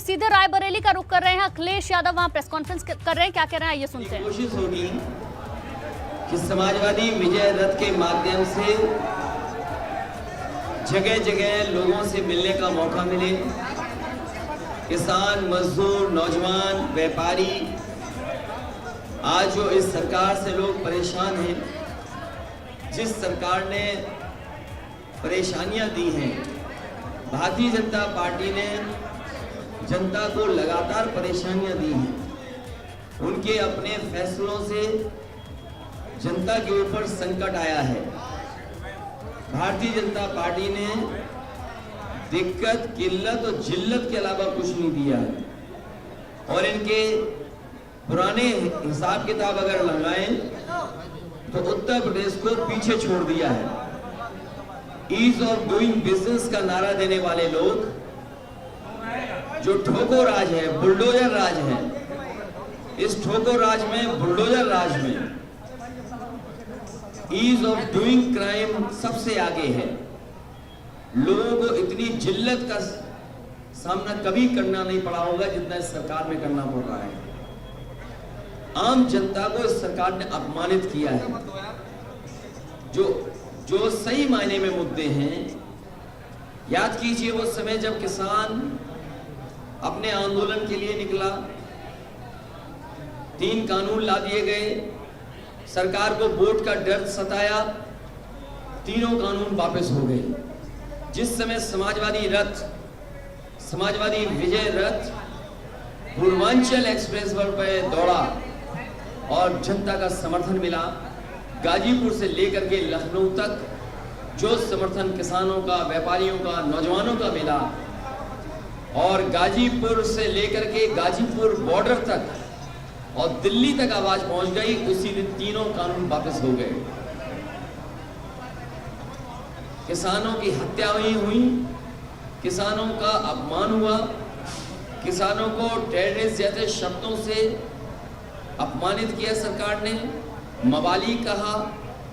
सीधे रायबरेली का रुख कर रहे हैं। अखिलेश यादव वहां प्रेस कॉन्फ्रेंस कर रहे हैं, क्या कह रहे हैं ये सुनते हैं। कोशिश होगी कि समाजवादी विजय रथ के माध्यम से जगह जगह लोगों से मिलने का मौका मिले। किसान, मजदूर, नौजवान, व्यापारी, आज जो इस सरकार से लोग परेशान हैं, जिस सरकार ने परेशानियां दी हैं, भारतीय जनता पार्टी ने जनता को लगातार परेशानियां दी हैं। उनके अपने फैसलों से जनता के ऊपर संकट आया है। भारतीय जनता पार्टी ने दिक्कत, किल्लत और जिल्लत के अलावा कुछ नहीं दिया है। और इनके पुराने हिसाब किताब अगर लगाएं तो उत्तर प्रदेश को पीछे छोड़ दिया है। ईज ऑफ डूइंग बिजनेस का नारा देने वाले लोग, जो ठोको राज है, बुलडोजर राज है, इस ठोको राज में, बुलडोजर राज में ईज ऑफ डूइंग क्राइम सबसे आगे है। लोगों को इतनी जिल्लत का सामना कभी करना नहीं पड़ा होगा जितना इस सरकार में करना पड़ रहा है। आम जनता को इस सरकार ने अपमानित किया है। जो सही मायने में मुद्दे हैं, याद कीजिए वो समय जब किसान अपने आंदोलन के लिए निकला, 3 कानून ला दिए गए, सरकार को वोट का डर सताया, तीनों कानून वापस हो गए। जिस समय समाजवादी विजय रथ पूर्वांचल एक्सप्रेस पर दौड़ा और जनता का समर्थन मिला, गाजीपुर से लेकर के लखनऊ तक जो समर्थन किसानों का, व्यापारियों का, नौजवानों का मिला, और गाजीपुर से लेकर के गाजीपुर बॉर्डर तक और दिल्ली तक आवाज पहुंच गई, उसी दिन तीनों कानून वापस हो गए। किसानों की हत्या हुई, किसानों का अपमान हुआ, किसानों को टेररिस्ट जैसे शब्दों से अपमानित किया सरकार ने, मवाली कहा,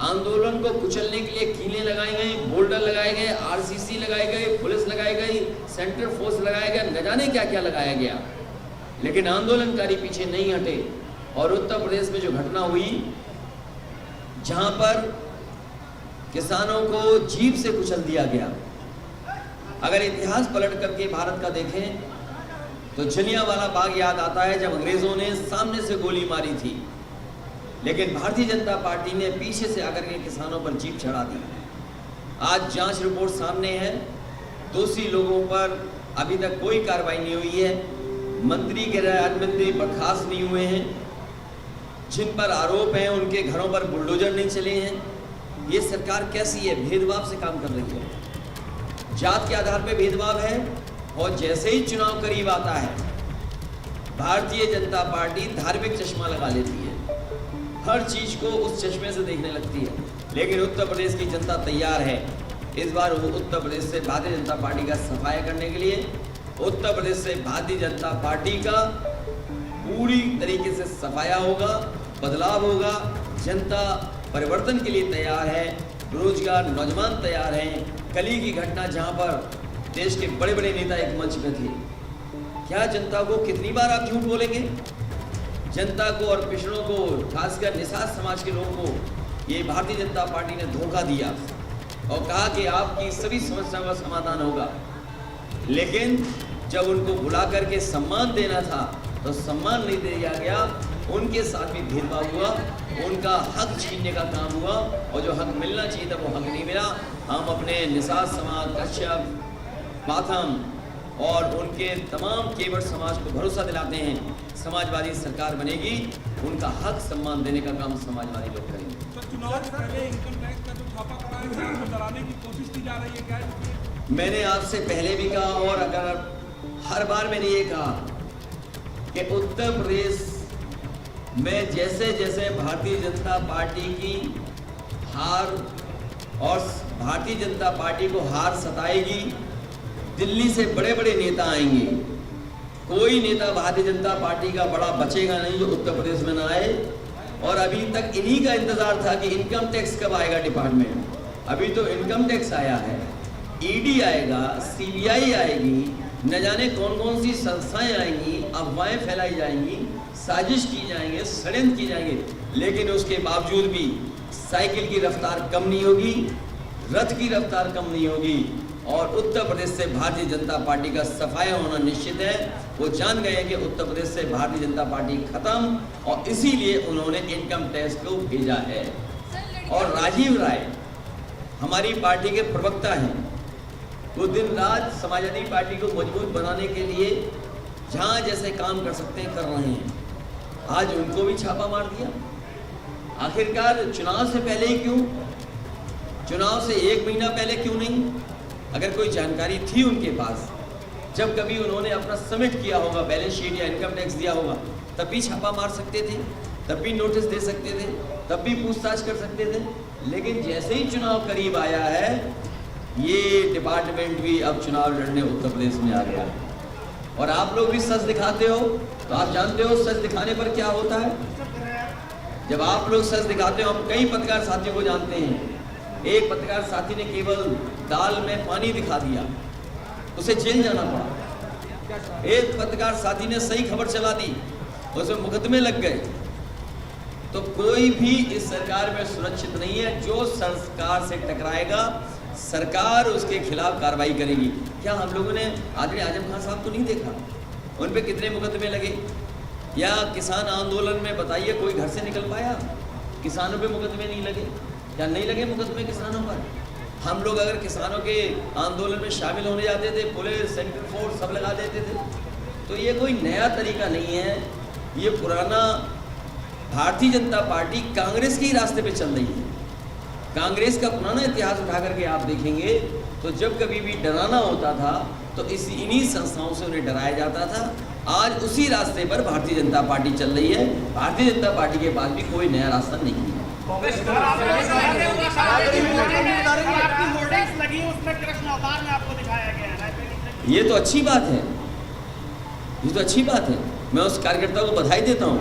आंदोलन को कुचलने के लिए कीलें लगाई गई, बोल्डर लगाए गए, आरसीसी लगाए गए, पुलिस लगाई गई, सेंट्रल फोर्स लगाया गया, न जाने क्या क्या लगाया गया, लेकिन आंदोलनकारी पीछे नहीं हटे। और उत्तर प्रदेश में जो घटना हुई, जहां पर किसानों को जीभ से कुचल दिया गया, अगर इतिहास पलट करके भारत का देखें तो जलियांवाला बाग याद आता है, जब अंग्रेजों ने सामने से गोली मारी थी, लेकिन भारतीय जनता पार्टी ने पीछे से आकर के किसानों पर जीप चढ़ा दी। आज जांच रिपोर्ट सामने है, दोषी लोगों पर अभी तक कोई कार्रवाई नहीं हुई है, मंत्री के राज्य मंत्री बर्खास्त नहीं हुए हैं, जिन पर आरोप हैं उनके घरों पर बुलडोजर नहीं चले हैं। ये सरकार कैसी है? भेदभाव से काम कर रही है, जात के आधार पर भेदभाव है। और जैसे ही चुनाव करीब आता है, भारतीय जनता पार्टी धार्मिक चश्मा लगा लेती है, हर चीज को उस चश्मे से देखने लगती है। लेकिन उत्तर प्रदेश की जनता तैयार है। इस बार वो उत्तर प्रदेश से भारतीय जनता पार्टी का सफाया करने के लिए, उत्तर प्रदेश से भारतीय जनता पार्टी का पूरी तरीके से सफाया होगा, बदलाव होगा। जनता परिवर्तन के लिए तैयार है, बेरोजगार नौजवान तैयार हैं। कल की घटना जहां पर देश के बड़े बड़े नेता एक मंच पे थे, क्या जनता को कितनी बार आप झूठ बोलेंगे? जनता को और पिछड़ों को, खासकर निषाद समाज के लोगों को ये भारतीय जनता पार्टी ने धोखा दिया और कहा कि आपकी सभी समस्याओं का समाधान होगा। लेकिन जब उनको बुला करके सम्मान देना था तो सम्मान नहीं दिया गया, उनके साथ भी भेदभाव हुआ, उनका हक छीनने का काम हुआ, और जो हक मिलना चाहिए था वो हक नहीं मिला। हम अपने निषाद समाज, कश्यप, माथम और उनके तमाम केवट समाज को भरोसा दिलाते हैं, समाजवादी सरकार बनेगी, उनका हक सम्मान देने का काम समाजवादी लोग करेंगे। तो चुनाव से पहले इनकम टैक्स का जो छापा पड़ा है उसको डराने की कोशिश की जा रही है, क्या है? मैंने आपसे पहले भी कहा और अगर हर बार मैंने ये कहा कि उत्तर प्रदेश में जैसे जैसे भारतीय जनता पार्टी की हार और भारतीय जनता पार्टी को हार सताएगी, दिल्ली से बड़े बड़े नेता आएंगे। कोई नेता भारतीय जनता पार्टी का बड़ा बचेगा नहीं जो उत्तर प्रदेश में ना आए। और अभी तक इन्हीं का इंतजार था कि इनकम टैक्स कब आएगा डिपार्टमेंट। अभी तो इनकम टैक्स आया है, ईडी आएगा, सीबीआई आएगी, न जाने कौन कौन सी संस्थाएं आएंगी, अफवाहें फैलाई जाएंगी, साजिश की जाएंगे, षड्यंत्र की जाएंगे, लेकिन उसके बावजूद भी साइकिल की रफ्तार कम नहीं होगी, रथ की रफ्तार कम नहीं होगी। और उत्तर प्रदेश से भारतीय जनता पार्टी का सफाया होना निश्चित है। वो जान गए हैं कि उत्तर प्रदेश से भारतीय जनता पार्टी खत्म, और इसीलिए उन्होंने इनकम टैक्स को भेजा है। और राजीव राय हमारी पार्टी के प्रवक्ता हैं, वो दिन रात समाजवादी पार्टी को मजबूत बनाने के लिए जहाँ जैसे काम कर सकते हैं कर रहे हैं। आज उनको भी छापा मार दिया। आखिरकार चुनाव से पहले ही क्यों, चुनाव से 1 महीना पहले क्यों नहीं? अगर कोई जानकारी थी उनके पास, जब कभी उन्होंने अपना सबमिट किया होगा, बैलेंस शीट या इनकम टैक्स दिया होगा, तब भी छापा मार सकते थे, तब भी नोटिस दे सकते थे, तब भी पूछताछ कर सकते थे। लेकिन जैसे ही चुनाव करीब आया है, ये डिपार्टमेंट भी अब चुनाव लड़ने उत्तर प्रदेश में आ गया। और आप लोग भी सच दिखाते हो, तो आप जानते हो सच दिखाने पर क्या होता है। जब आप लोग सच दिखाते हो, हम कई पत्रकार साथियों को जानते हैं, एक पत्रकार साथी ने केवल दाल में पानी दिखा दिया, उसे जेल जाना पड़ा। एक पत्रकार साथी ने सही खबर चला दी, उसमें मुकदमे लग गए। तो कोई भी इस सरकार में सुरक्षित नहीं है। जो सरकार से टकराएगा, सरकार उसके खिलाफ कार्रवाई करेगी। क्या हम लोगों ने आदरणीय आजम खान साहब को नहीं देखा, उन पे कितने मुकदमे लगे? या किसान आंदोलन में बताइए कोई घर से निकल पाया? किसानों पे मुकदमे नहीं लगे या नहीं लगे मुकदमे किसानों पर? हम लोग अगर किसानों के आंदोलन में शामिल होने जाते थे, पुलिस, सेंट्रल फोर्स सब लगा देते थे। तो ये कोई नया तरीका नहीं है, ये पुराना भारतीय जनता पार्टी कांग्रेस के ही रास्ते पे चल रही है। कांग्रेस का पुराना इतिहास उठा करके आप देखेंगे तो जब कभी भी डराना होता था तो इन्हीं संस्थाओं से उन्हें डराया जाता था। आज उसी रास्ते पर भारतीय जनता पार्टी चल रही है। भारतीय जनता पार्टी के पास भी कोई नया रास्ता नहीं है। ये तो अच्छी बात है, ये तो अच्छी बात है। मैं उस कार्यकर्ता को बधाई देता हूँ।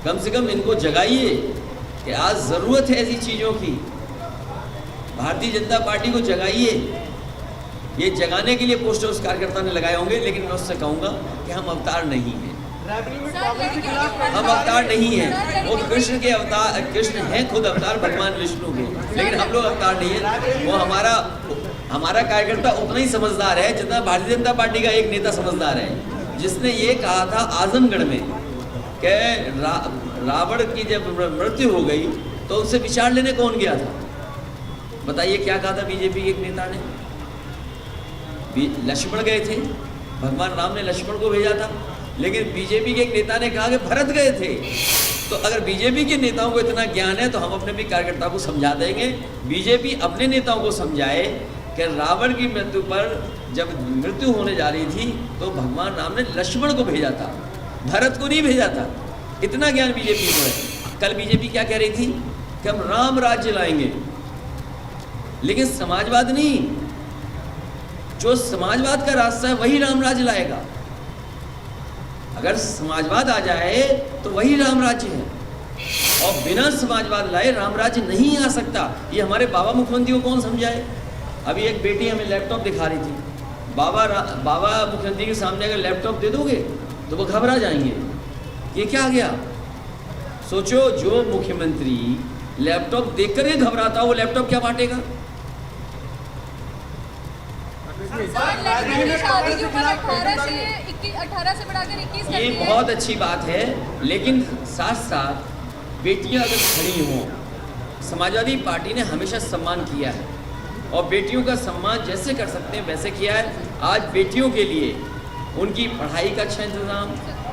कम से कम इनको जगाइए कि आज ज़रूरत है ऐसी चीज़ों की। भारतीय जनता पार्टी को जगाइए। ये जगाने के लिए पोस्टर उस कार्यकर्ता ने लगाए होंगे, लेकिन मैं उससे कहूँगा कि हम अवतार नहीं हैं, हम अवतार नहीं हैं। वो कृष्ण के अवतार, कृष्ण हैं खुद अवतार भगवान विष्णु के, लेकिन हम लोग अवतार नहीं हैं। वो हमारा कार्यकर्ता उतना ही समझदार है जितना भारतीय जनता पार्टी का एक नेता समझदार है, जिसने ये कहा था आजमगढ़ में कि रावण की जब मृत्यु हो गई तो उससे विचार लेने कौन गया था? बताइए क्या कहा था बीजेपी के एक नेता ने? लक्ष्मण गए थे, भगवान राम ने लक्ष्मण को भेजा था, लेकिन बीजेपी के एक नेता ने कहा कि भरत गए थे। तो अगर बीजेपी के नेताओं को इतना ज्ञान है तो हम अपने भी कार्यकर्ताओं को समझा देंगे। बीजेपी अपने नेताओं को समझाए कि रावण की मृत्यु पर जब मृत्यु होने जा रही थी तो भगवान राम ने लक्ष्मण को भेजा था, भरत को नहीं भेजा था। इतना ज्ञान बीजेपी को है। कल बीजेपी क्या कह रही थी कि हम राम राज्य लाएंगे, लेकिन समाजवाद नहीं। जो समाजवाद का रास्ता है वही राम राज्य लाएगा। अगर समाजवाद आ जाए तो वही राम राज्य है, और बिना समाजवाद लाए राम राज्य नहीं आ सकता। ये हमारे बाबा मुख्यमंत्री को कौन समझाए? अभी एक बेटी हमें लैपटॉप दिखा रही थी। बाबा मुख्यमंत्री के सामने अगर लैपटॉप दे दोगे तो वो घबरा जाएंगे, ये क्या आ गया? सोचो, जो मुख्यमंत्री लैपटॉप देखकर ही घबराता, वो लैपटॉप क्या बांटेगा? शादी के ऊपर 18 से बढ़ाकर 21 ये बहुत अच्छी बात है, लेकिन साथ साथ बेटियां अगर खड़ी हों, समाजवादी पार्टी ने हमेशा सम्मान किया है और बेटियों का सम्मान जैसे कर सकते हैं वैसे किया है। आज बेटियों के लिए उनकी पढ़ाई का अच्छा इंतज़ाम,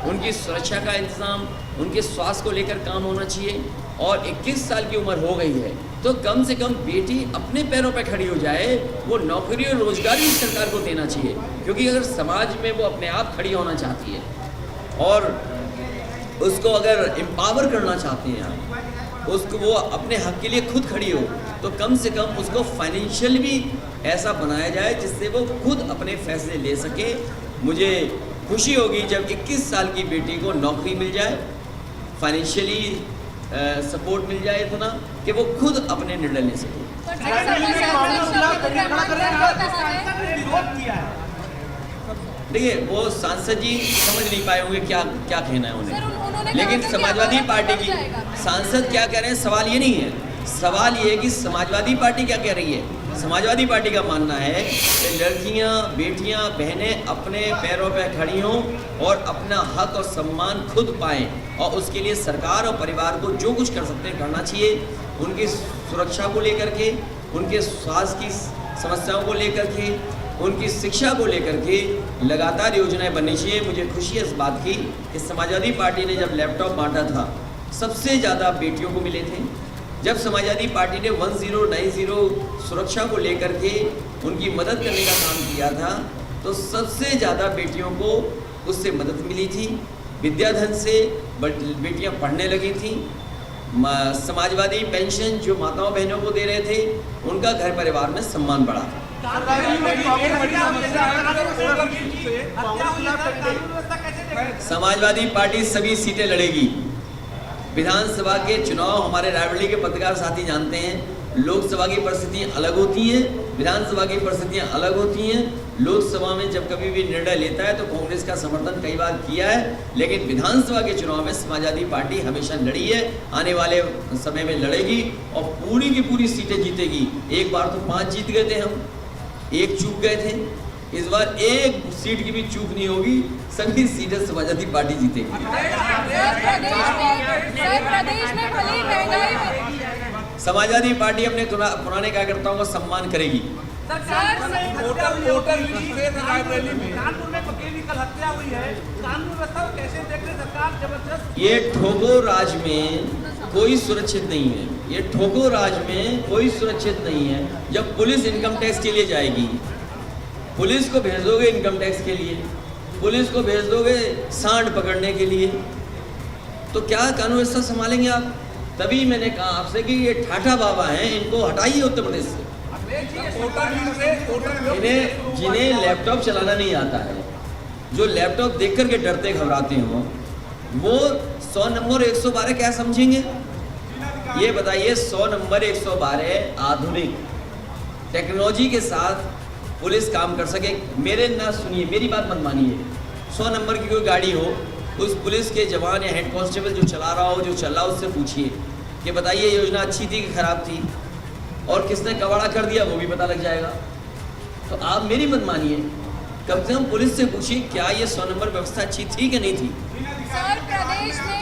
उनकी सुरक्षा का इंतज़ाम, उनके स्वास्थ्य को लेकर काम होना चाहिए। और 21 साल की उम्र हो गई है तो कम से कम बेटी अपने पैरों पर खड़ी हो जाए। वो नौकरी और रोजगार भी सरकार को देना चाहिए, क्योंकि अगर समाज में वो अपने आप खड़ी होना चाहती है और उसको अगर एम्पावर करना चाहते हैं, उसको वो अपने हक के लिए खुद खड़ी हो, तो कम से कम उसको फाइनेंशियल भी ऐसा बनाया जाए जिससे वो खुद अपने फैसले ले सके। मुझे खुशी होगी जब 21 साल की बेटी को नौकरी मिल जाए, फाइनेंशियली सपोर्ट मिल जाए इतना कि वो खुद अपने निर्णय ले सके। देखिए वो सांसद जी समझ नहीं पाए होंगे क्या क्या कहना है सर, उन्हें, उन्होंने लेकिन कहा था कि समाजवादी आवाज पार्टी बढ़ की जाएगा। सांसद क्या कह रहे हैं सवाल ये नहीं है, सवाल ये है कि समाजवादी पार्टी क्या कह रही है। समाजवादी पार्टी का मानना है कि लड़कियां, बेटियां, बहनें अपने पैरों पर खड़ी हों और अपना हक और सम्मान खुद पाएं, और उसके लिए सरकार और परिवार को जो कुछ कर सकते हैं करना चाहिए। उनकी सुरक्षा को लेकर के, उनके स्वास्थ्य की समस्याओं को लेकर के, उनकी शिक्षा को लेकर के लगातार योजनाएं बननी चाहिए। मुझे खुशी है इस बात की कि समाजवादी पार्टी ने जब लैपटॉप बांटा था सबसे ज़्यादा बेटियों को मिले थे। जब समाजवादी पार्टी ने 1090 सुरक्षा को लेकर के उनकी मदद करने का काम किया था तो सबसे ज़्यादा बेटियों को उससे मदद मिली थी। विद्याधन से बेटियां पढ़ने लगी थी। समाजवादी पेंशन जो माताओं बहनों को दे रहे थे उनका घर परिवार में सम्मान बढ़ा। समाजवादी पार्टी सभी सीटें लड़ेगी। विधानसभा के चुनाव हमारे रायबरेली के पत्रकार साथी जानते हैं, लोकसभा की परिस्थितियां अलग होती हैं, विधानसभा की परिस्थितियां अलग होती हैं। लोकसभा में जब कभी भी निर्णय लेता है तो कांग्रेस का समर्थन कई बार किया है, लेकिन विधानसभा के चुनाव में समाजवादी पार्टी हमेशा लड़ी है, आने वाले समय में लड़ेगी और पूरी की पूरी सीटें जीतेगी। एक बार तो 5 जीत गए थे हम, एक चूक गए थे, इस बार एक सीट की भी चूक नहीं होगी, सभी सीटें समाजवादी पार्टी जीतेगी। प्रदेश में भले ही महंगाई में समाजवादी पार्टी अपने पुराने कार्यकर्ताओं का सम्मान करेगी। वोटर लिस्ट से रायबरेली में कानपुर में बकेली कल हत्या हुई है, कानून व्यवस्था को कैसे देख रहे सरकार? जबरदस्त ये ठोको राज में कोई सुरक्षित नहीं है, ये ठोको राज में कोई सुरक्षित नहीं है। जब पुलिस इनकम टैक्स के लिए जाएगी, पुलिस को भेज दोगे इनकम टैक्स के लिए, पुलिस को भेज दोगे सांड पकड़ने के लिए, तो क्या कानून व्यवस्था संभालेंगे आप? तभी मैंने कहा आपसे कि ये ठाठा बाबा हैं, इनको हटाइए उत्तर प्रदेश से। इन्हें जिन्हें लैपटॉप चलाना नहीं आता है, जो लैपटॉप देख करके डरते घबराते हो, वो 100 नंबर 112 क्या समझेंगे? ये बताइए 100 नंबर 112 आधुनिक टेक्नोलॉजी के साथ पुलिस काम कर सके। मेरे ना सुनिए, मेरी बात मत मानिए। 100 नंबर की कोई गाड़ी हो, उस पुलिस के जवान या हेड कांस्टेबल जो चला रहा हो, जो चल रहा हो, उससे पूछिए कि बताइए योजना अच्छी थी कि खराब थी, और किसने कबाड़ा कर दिया वो भी पता लग जाएगा। तो आप मेरी मत मानिए, कम से कम पुलिस से पूछिए क्या ये 100 नंबर व्यवस्था अच्छी थी कि नहीं थी। सर, प्रदेश में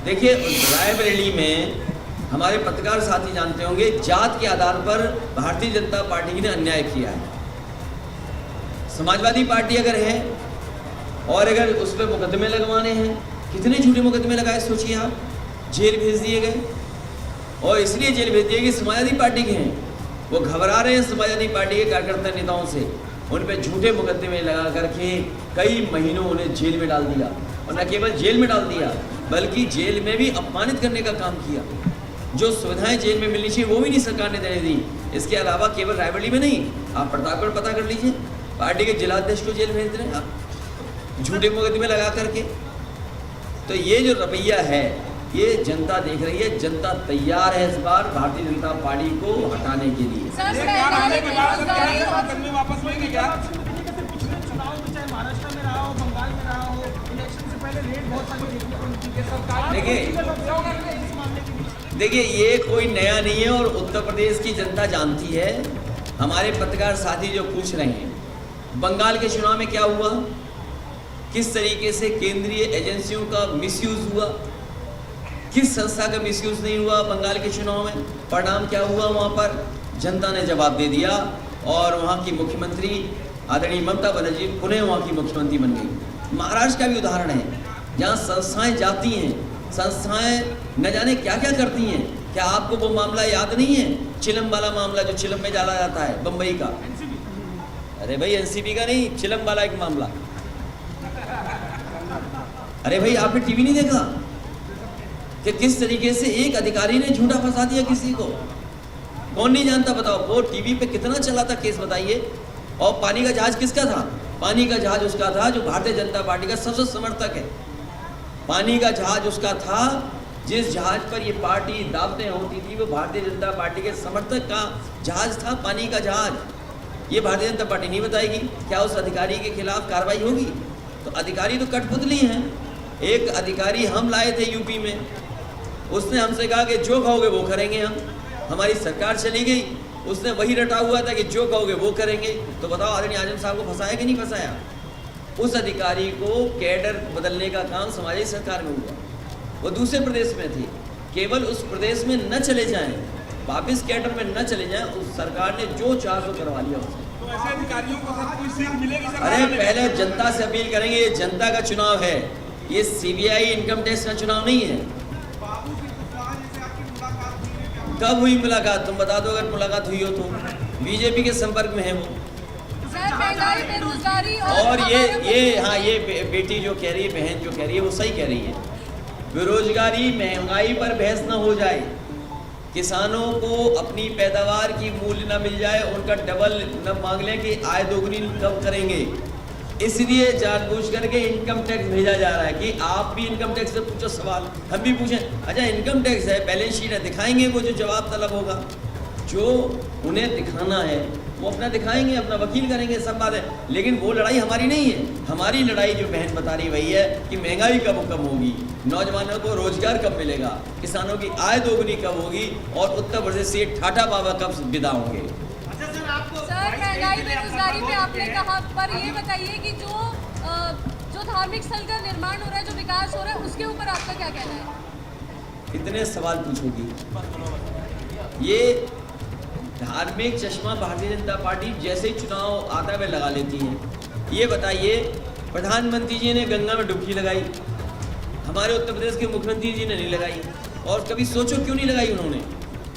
देखिए रायबरेली में हमारे पत्रकार साथी जानते होंगे, जात के आधार पर भारतीय जनता पार्टी ने अन्याय किया है। समाजवादी पार्टी अगर है और अगर उस पर मुकदमे लगवाने हैं, कितने झूठे मुकदमे लगाए सोचिए आप, जेल भेज दिए गए, और इसलिए जेल भेज दिए कि समाजवादी पार्टी के हैं, वो घबरा रहे हैं समाजवादी पार्टी के कार्यकर्ता नेताओं से, उन पर झूठे मुकदमे लगा करके कई महीनों उन्हें जेल में डाल दिया, और न केवल जेल में डाल दिया बल्कि जेल में भी अपमानित करने का काम किया। जो सुविधाएं जेल में मिलनी चाहिए वो भी नहीं सरकार ने देने दी। इसके अलावा केवल रायबरेली में नहीं, आप प्रतापगढ़ पता कर लीजिए, पार्टी के जिलाध्यक्ष को जेल भेज रहे हैं आप झूठे मुकदमे लगा करके। तो ये जो रवैया है ये जनता देख रही है, जनता तैयार है इस बार भारतीय जनता पार्टी को हटाने के लिए। वापस लेंगे क्या? पिछले चुनाव में चाहे महाराष्ट्र में रहा हो, बंगाल में रहा हो, इलेक्शन से पहले रेट बहुत सारी देखने को मिलती है। सरकार देखिए ये कोई नया नहीं है और उत्तर प्रदेश की जनता जानती है। हमारे पत्रकार साथी जो पूछ रहे हैं, बंगाल के चुनाव में क्या हुआ, किस तरीके से केंद्रीय एजेंसियों का मिसयूज हुआ, किस संस्था का मिसयूज नहीं हुआ बंगाल के चुनाव में, परिणाम क्या हुआ वहाँ पर जनता ने जवाब दे दिया, और वहाँ की मुख्यमंत्री आदरणीय ममता बनर्जी पुनः वहाँ की मुख्यमंत्री बन गई। महाराष्ट्र का भी उदाहरण है जहाँ संस्थाएं जाती हैं, संस्थाएं न जाने क्या क्या करती हैं। क्या आपको वो मामला याद नहीं है, चिलम वाला मामला जो चिलम में डाला जाता है बम्बई का? अरे भाई एनसीबी का नहीं, चिलम वाला एक मामला। अरे भाई आपने टीवी नहीं देखा कि किस तरीके से एक अधिकारी ने झूठा फंसा दिया किसी को? कौन नहीं जानता बताओ? वो टीवी पे कितना चला था केस बताइए। और पानी का जहाज किसका था? पानी का जहाज उसका था जो भारतीय जनता पार्टी का सबसे समर्थक है। पानी का जहाज उसका था जिस जहाज पर ये पार्टी दावतें होती थी वो भारतीय जनता पार्टी के समर्थक का जहाज था, पानी का जहाज। ये भारतीय जनता पार्टी नहीं बताएगी। क्या उस अधिकारी के खिलाफ कार्रवाई होगी? तो अधिकारी तो कठपुतली हैं। एक अधिकारी हम लाए थे यूपी में, उसने हमसे कहा कि जो कहोगे वो करेंगे हम। हमारी सरकार चली गई, उसने वही रटा हुआ था कि जो कहोगे वो करेंगे। तो बताओ आदरणीय आजम साहब को फंसाया कि नहीं फंसाया? उस अधिकारी को कैडर बदलने का काम समाजी सरकार में हुआ। वो दूसरे प्रदेश में थे, केवल उस प्रदेश में न चले जाएं, वापस कैडर में न चले जाएं, उस सरकार ने जो चाह तो करवा लिया उससे। तो ऐसे अधिकारियों को सर कोई सीट मिलेगी सरकार अरे में? पहले जनता से अपील करेंगे, ये जनता का चुनाव है, ये सीबीआई इनकम टैक्स का चुनाव नहीं है। बाबू की कुशवाहा से आपकी मुलाकात हुई है क्या? कब हुई मुलाकात? तुम बता दो अगर मुलाकात हुई हो तो। बीजेपी के संपर्क में है वो। सर महंगाई बेरोजगारी और ये बेटी जो कह रही है, बहन जो कह रही है, वो सही कह रही है। बेरोजगारी महंगाई पर बहस न हो जाए, किसानों को अपनी पैदावार की मूल्य न मिल जाए, उनका डबल न मांग लें कि आय दोगुनी कब करेंगे, इसलिए जानबूझ करके इनकम टैक्स भेजा जा रहा है कि आप भी इनकम टैक्स से पूछो सवाल, हम भी पूछें। अच्छा इनकम टैक्स है, बैलेंस शीट है, दिखाएंगे वो जो जवाब तलब होगा, जो उन्हें दिखाना है वो अपना दिखाएंगे, अपना वकील करेंगे, सब बात है। लेकिन वो लड़ाई हमारी नहीं है। हमारी लड़ाई जो बहन बता रही वही है कि महंगाई कब कम होगी, नौजवानों को रोजगार कब मिलेगा, किसानों की आय दोगुनी कब होगी, और उत्तर प्रदेश से ठाठा बाबा कब विदा होंगे। सर महंगाई बेरोजगारी पे आपने कहा, पर ये बताइए कि जो धार्मिक स्थल का निर्माण हो रहा है, जो विकास हो रहा है, उसके ऊपर आपका क्या कहना है? इतने सवाल पूछोगी? ये धार्मिक चश्मा भारतीय जनता पार्टी जैसे ही चुनाव आता है लगा लेती है। ये बताइए, प्रधानमंत्री जी ने गंगा में डुबकी लगाई, हमारे उत्तर प्रदेश के मुख्यमंत्री जी ने नहीं लगाई। और कभी सोचो क्यों नहीं लगाई उन्होंने?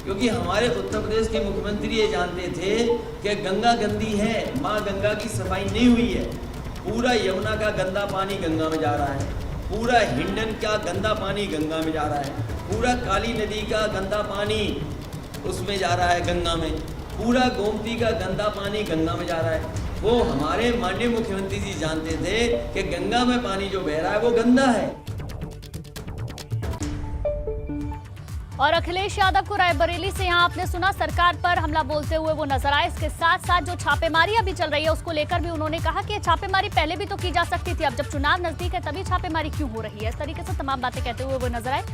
क्योंकि हमारे उत्तर प्रदेश के मुख्यमंत्री ये जानते थे कि गंगा गंदी है, माँ गंगा की सफाई नहीं हुई है। पूरा यमुना का गंदा पानी गंगा में जा रहा है, पूरा हिंडन का गंदा पानी गंगा में जा रहा है, पूरा काली नदी का गंदा पानी उसमें जा रहा है गंगा में, पूरा गोमती का गंदा पानी गंगा में जा रहा है। वो हमारे माननीय मुख्यमंत्री जी जानते थे कि गंगा में पानी जो बह रहा है वो गंदा है। और अखिलेश यादव को रायबरेली से यहाँ आपने सुना सरकार पर हमला बोलते हुए वो नजर आए। इसके साथ साथ जो छापेमारी अभी चल रही है उसको लेकर भी उन्होंने कहा कि छापेमारी पहले भी तो की जा सकती थी, अब जब चुनाव नजदीक है तभी छापेमारी क्यों हो रही है। इस तरीके से तमाम बातें कहते हुए वो नजर आए।